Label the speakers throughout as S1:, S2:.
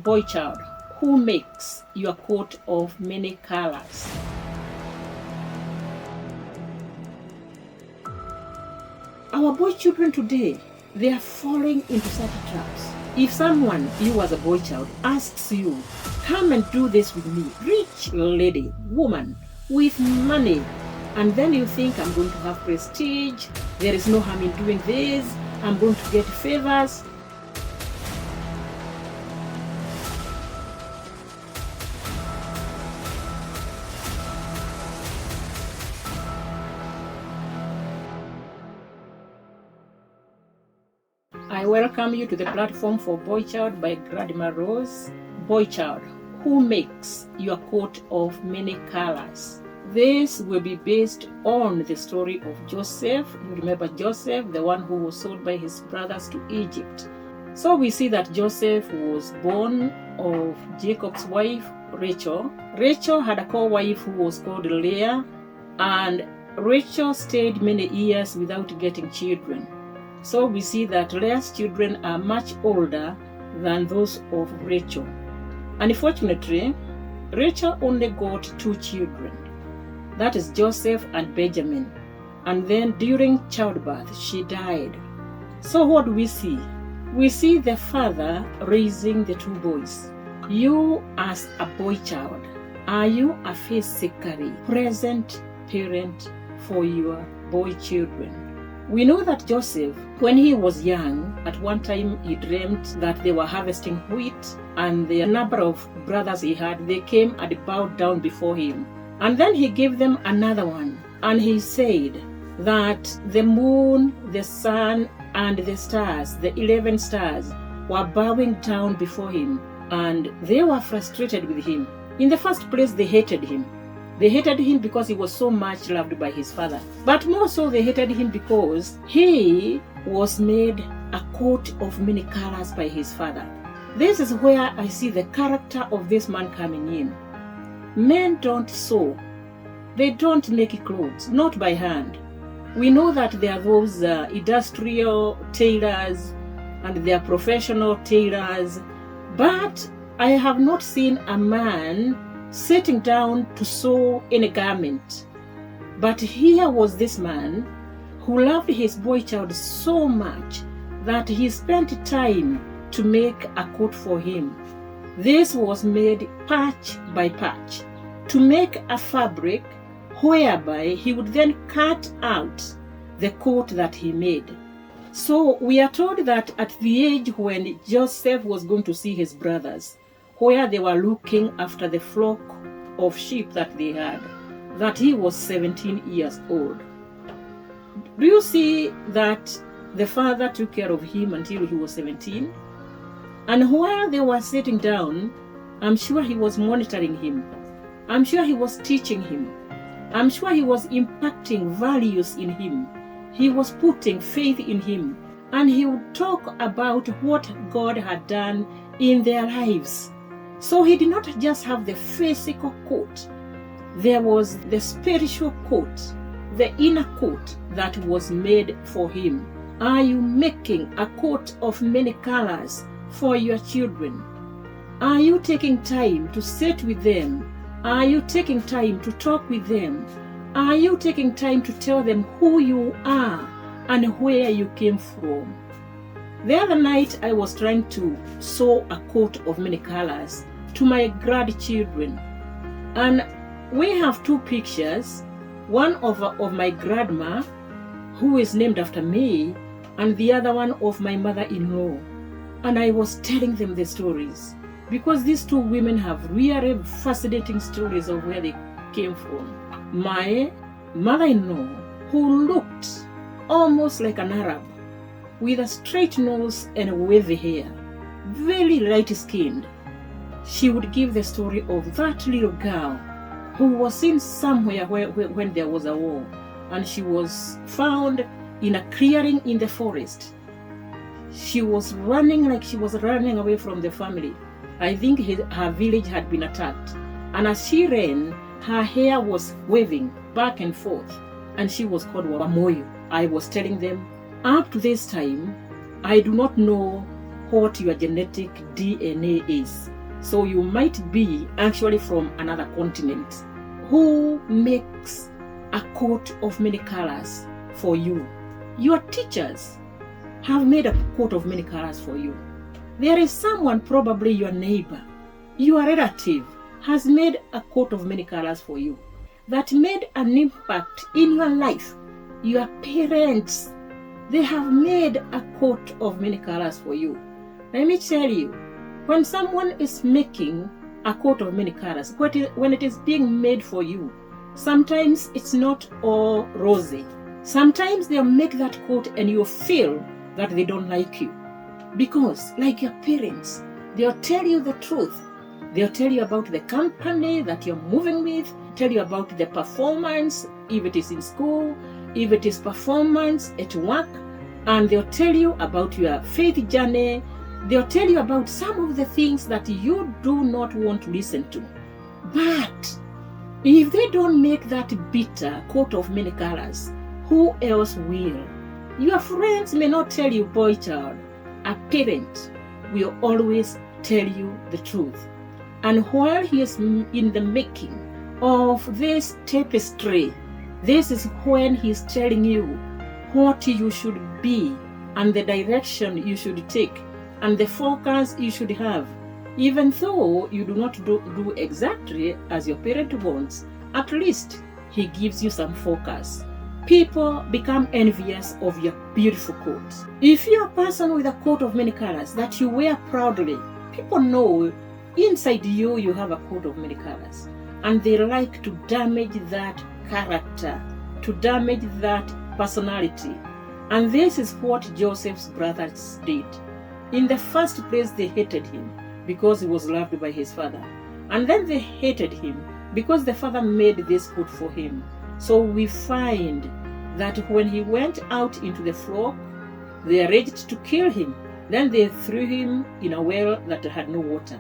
S1: Boy child, who makes your coat of many colors? Our boy children today, they are falling into such traps. If someone, you as a boy child, asks you, come and do this with me, rich lady, woman, with money, and then you think, I'm going to have prestige, there is no harm in doing this, I'm going to get favors. I welcome you to the platform for Boy Child by Grandma Rose. Boy Child, who makes your coat of many colors? This will be based on the story of Joseph. You remember Joseph, the one who was sold by his brothers to Egypt. So we see that Joseph was born of Jacob's wife, Rachel. Rachel had a co-wife who was called Leah, and Rachel stayed many years without getting children. So we see that Leah's children are much older than those of Rachel. Unfortunately, Rachel only got 2 children. That is Joseph and Benjamin. And then during childbirth, she died. So what do we see? We see the father raising the 2 boys. You as a boy child, are you a physically present parent for your boy children? We know that Joseph, when he was young, at one time he dreamt that they were harvesting wheat, and the number of brothers he had, they came and bowed down before him. And then he gave them another one, and he said that the moon, the sun, and the stars, the 11 stars, were bowing down before him, and they were frustrated with him. In the first place, they hated him. They hated him because he was so much loved by his father. But more so, they hated him because he was made a coat of many colors by his father. This is where I see the character of this man coming in. Men don't sew. They don't make clothes, not by hand. We know that there are those industrial tailors and they are professional tailors, but I have not seen a man sitting down to sew in a garment. But here was this man who loved his boy child so much that he spent time to make a coat for him. This was made patch by patch to make a fabric whereby he would then cut out the coat that he made. So we are told that at the age when Joseph was going to see his brothers, where they were looking after the flock of sheep that they had, that he was 17 years old. Do you see that the father took care of him until he was 17? And while they were sitting down, I'm sure he was monitoring him. I'm sure he was teaching him. I'm sure he was impacting values in him. He was putting faith in him. And he would talk about what God had done in their lives. So he did not just have the physical coat. There was the spiritual coat, the inner coat that was made for him. Are you making a coat of many colors for your children? Are you taking time to sit with them? Are you taking time to talk with them? Are you taking time to tell them who you are and where you came from? The other night I was trying to sew a coat of many colors to my grandchildren, and we have 2 pictures, one of my grandma, who is named after me, and the other one of my mother-in-law. And I was telling them the stories because these 2 women have really fascinating stories of where they came from. My mother-in-law, who looked almost like an Arab, with a straight nose and wavy hair, very light-skinned, she would give the story of that little girl who was seen somewhere when there was a war, and she was found in a clearing in the forest. She was running like she was running away from the family. I think her village had been attacked, and as she ran, her hair was waving back and forth, and she was called Wamoyo. I was telling them, up to this time, I do not know what your genetic DNA is. So you might be actually from another continent. Who makes a coat of many colors for you? Your teachers have made a coat of many colors for you. There is someone, probably your neighbor, your relative, has made a coat of many colors for you that made an impact in your life. Your parents, they have made a coat of many colors for you. Let me tell you, when someone is making a coat of many colors, when it is being made for you, sometimes it's not all rosy. Sometimes they'll make that coat and you feel that they don't like you. Because, like your parents, they'll tell you the truth. They'll tell you about the company that you're moving with, tell you about the performance, if it is in school, if it is performance at work, and they'll tell you about your faith journey. They'll tell you about some of the things that you do not want to listen to. But if they don't make that bitter coat of many colors, who else will? Your friends may not tell you, boy child. A parent will always tell you the truth. And while he is in the making of this tapestry, this is when he's telling you what you should be and the direction you should take and the focus you should have. Even though you do not do exactly as your parent wants, at least he gives you some focus. People become envious of your beautiful coat. If you're a person with a coat of many colors that you wear proudly, people know inside you have a coat of many colors. And they like to damage that character, to damage that personality. And this is what Joseph's brothers did. In the first place, they hated him because he was loved by his father. And then they hated him because the father made this coat for him. So we find that when he went out into the flock, they arranged to kill him. Then they threw him in a well that had no water.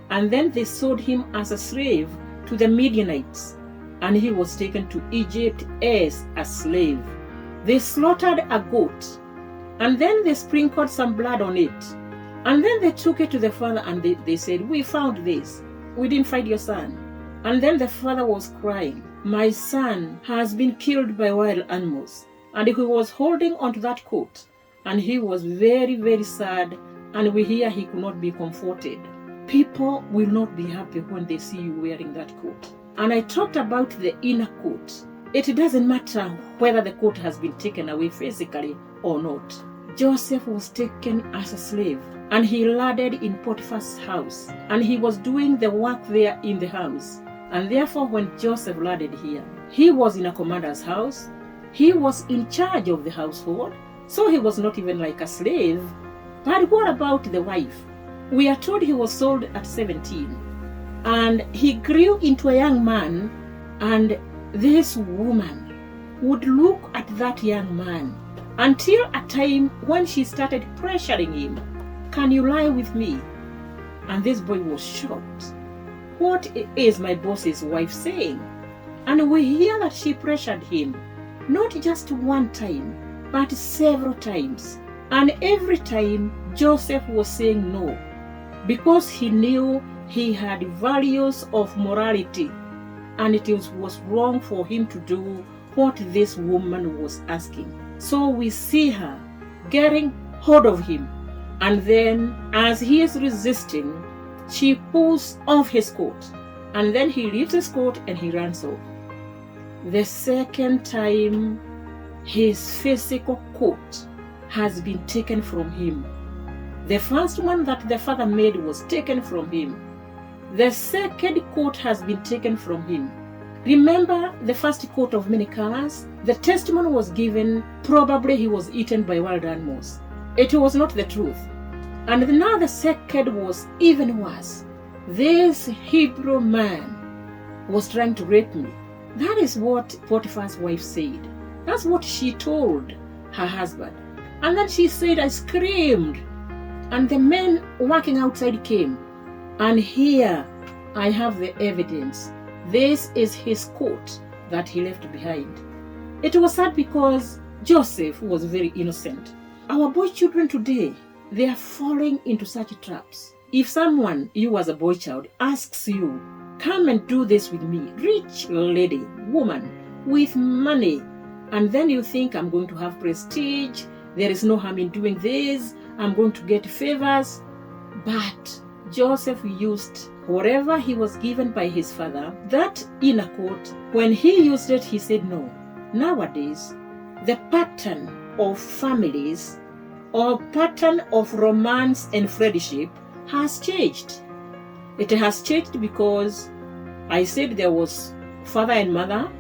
S1: And then they sold him as a slave to the Midianites. And he was taken to Egypt as a slave. They slaughtered a goat. And then they sprinkled some blood on it. And then they took it to the father and they said, we found this. We didn't find your son. And then the father was crying. My son has been killed by wild animals. And he was holding onto that coat. And he was very, very sad. And we hear he could not be comforted. People will not be happy when they see you wearing that coat. And I talked about the inner coat. It doesn't matter whether the coat has been taken away physically or not. Joseph was taken as a slave. And he landed in Potiphar's house. And he was doing the work there in the house. And therefore, when Joseph landed here, he was in a commander's house. He was in charge of the household. So he was not even like a slave. But what about the wife? We are told he was sold at 17. And he grew into a young man. And this woman would look at that young man until a time when she started pressuring him. Can you lie with me? And this boy was shocked. What is my boss's wife saying? And we hear that she pressured him, not just one time, but several times. And every time Joseph was saying no, because he knew he had values of morality, and it was wrong for him to do what this woman was asking. So we see her getting hold of him. And then, as he is resisting, she pulls off his coat. And then he leaves his coat and he runs off. The second time, his physical coat has been taken from him. The first one that the father made was taken from him. The second coat has been taken from him. Remember the first coat of many colors? The testimony was given, probably he was eaten by wild animals. It was not the truth. And now the second was even worse. This Hebrew man was trying to rape me. That is what Potiphar's wife said. That's what she told her husband. And then she said, I screamed. And the men working outside came. And here I have the evidence. This is his coat that he left behind. It was sad because Joseph was very innocent. Our boy children today, they are falling into such traps. If someone, you as a boy child, asks you, come and do this with me, rich lady, woman, with money, and then you think, I'm going to have prestige, there is no harm in doing this, I'm going to get favors. But Joseph used whatever he was given by his father, that inner coat. When he used it, he said no. Nowadays, the pattern of families or pattern of romance and friendship has changed. It has changed because I said there was father and mother,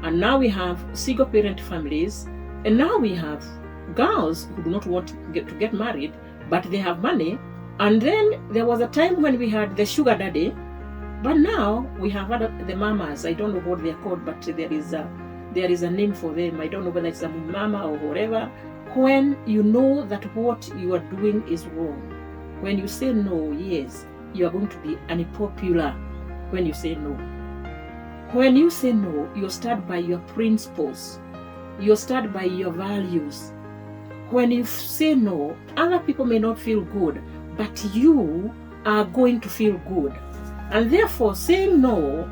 S1: and now we have single parent families, and now we have girls who do not want to get married, but they have money. And then there was a time when we had the sugar daddy, but now we have the mamas. I don't know what they are called, but there is a name for them. I don't know whether it's a mama or whatever. When you know that what you are doing is wrong, when you say no, yes, you are going to be unpopular when you say no. When you say no, you start by your principles. You start by your values. When you say no, other people may not feel good, but you are going to feel good. And therefore, saying no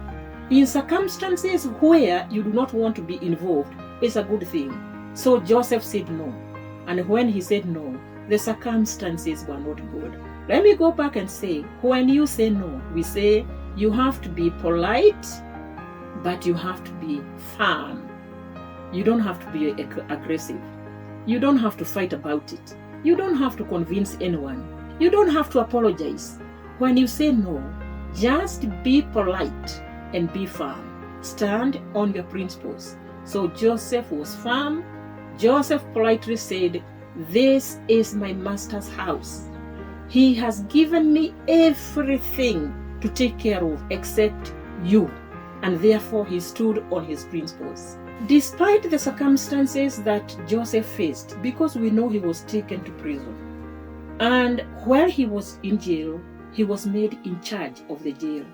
S1: in circumstances where you do not want to be involved is a good thing. So Joseph said no. And when he said no, the circumstances were not good. Let me go back and say, when you say no, we say you have to be polite, but you have to be firm. You don't have to be aggressive. You don't have to fight about it. You don't have to convince anyone. You don't have to apologize. When you say no, just be polite and be firm. Stand on your principles. So Joseph was firm. Joseph politely said, this is my master's house. He has given me everything to take care of except you. And therefore he stood on his principles. Despite the circumstances that Joseph faced, because we know he was taken to prison. And while he was in jail, he was made in charge of the jail.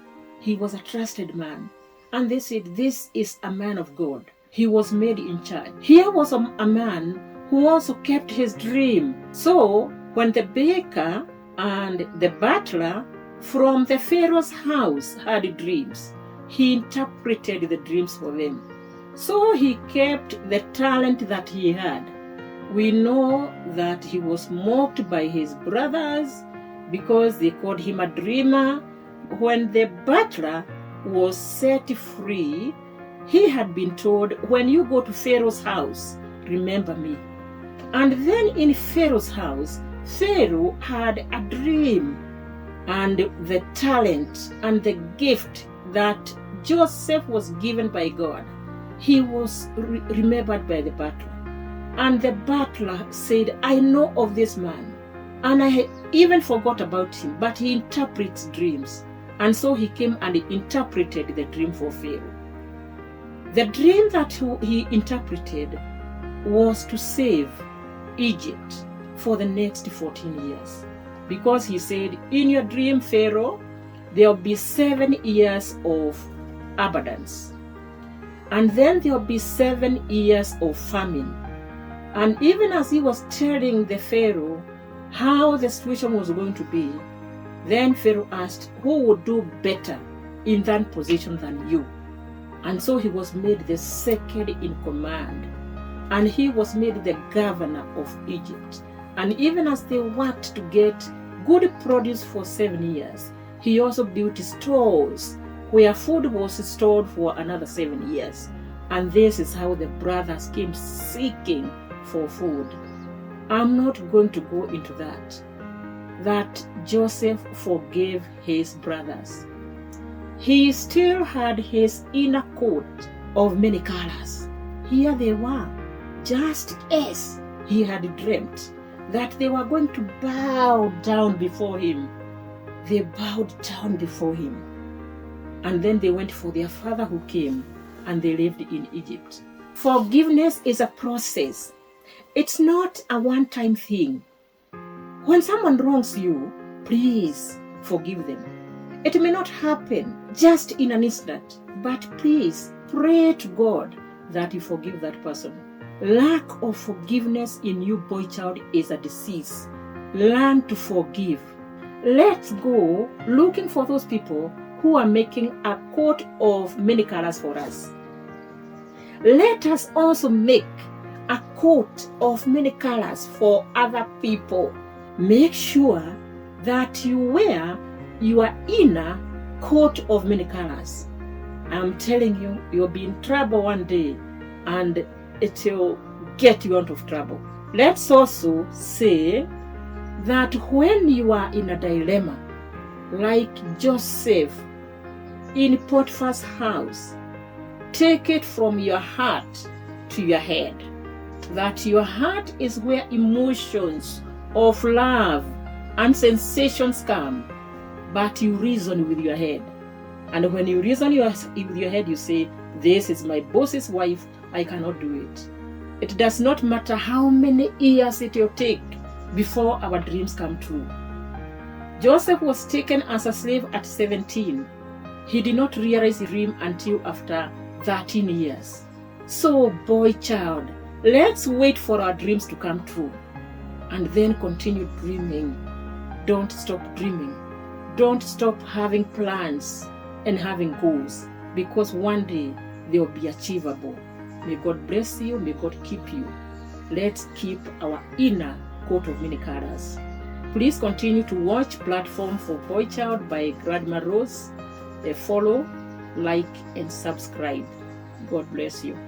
S1: He was a trusted man. And they said, this is a man of God. He was made in charge. Here was a man who also kept his dream. So when the baker and the butler from the Pharaoh's house had dreams, he interpreted the dreams for them. So he kept the talent that he had. We know that he was mocked by his brothers because they called him a dreamer. When the butler was set free, he had been told, when you go to Pharaoh's house, remember me. And then in Pharaoh's house, Pharaoh had a dream, and the talent and the gift that Joseph was given by God, he was remembered by the butler. And the butler said, I know of this man, and I had even forgot about him, but he interprets dreams. And so he came and interpreted the dream for Pharaoh. The dream that he interpreted was to save Egypt for the next 14 years. Because he said, in your dream, Pharaoh, there will be 7 years of abundance. And then there will be 7 years of famine. And even as he was telling the Pharaoh how the situation was going to be, then Pharaoh asked, who would do better in that position than you? And so he was made the second in command. And he was made the governor of Egypt. And even as they worked to get good produce for 7 years, he also built stores where food was stored for another 7 years. And this is how the brothers came seeking for food. I'm not going to go into that. That Joseph forgave his brothers. He still had his inner coat of many colors. Here they were, just as he had dreamt, that they were going to bow down before him. They bowed down before him. And then they went for their father who came, and they lived in Egypt. Forgiveness is a process. It's not a one-time thing. When someone wrongs you, please forgive them. It may not happen just in an instant, but please pray to God that you forgive that person. Lack of forgiveness in you, boy child, is a disease. Learn to forgive. Let's go looking for those people who are making a coat of many colors for us. Let us also make a coat of many colors for other people. Make sure that you wear your inner coat of many colors. I'm telling you, you'll be in trouble one day and it will get you out of trouble. Let's also say that when you are in a dilemma, like Joseph in Potiphar's house, take it from your heart to your head. That your heart is where emotions of love and sensations come, but you reason with your head. And when you reason with your head, you say, this is my boss's wife, I cannot do it. It does not matter how many years it will take before our dreams come true. Joseph was taken as a slave at 17. He did not realize the dream until after 13 years. So, boy child, let's wait for our dreams to come true and then continue dreaming. Don't stop dreaming. Don't stop having plans and having goals, because one day they will be achievable. May God bless you. May God keep you. Let's keep our inner coat of many colors. Please continue to watch Platform for BoyChild by Grandma Rose. Follow, like, and subscribe. God bless you.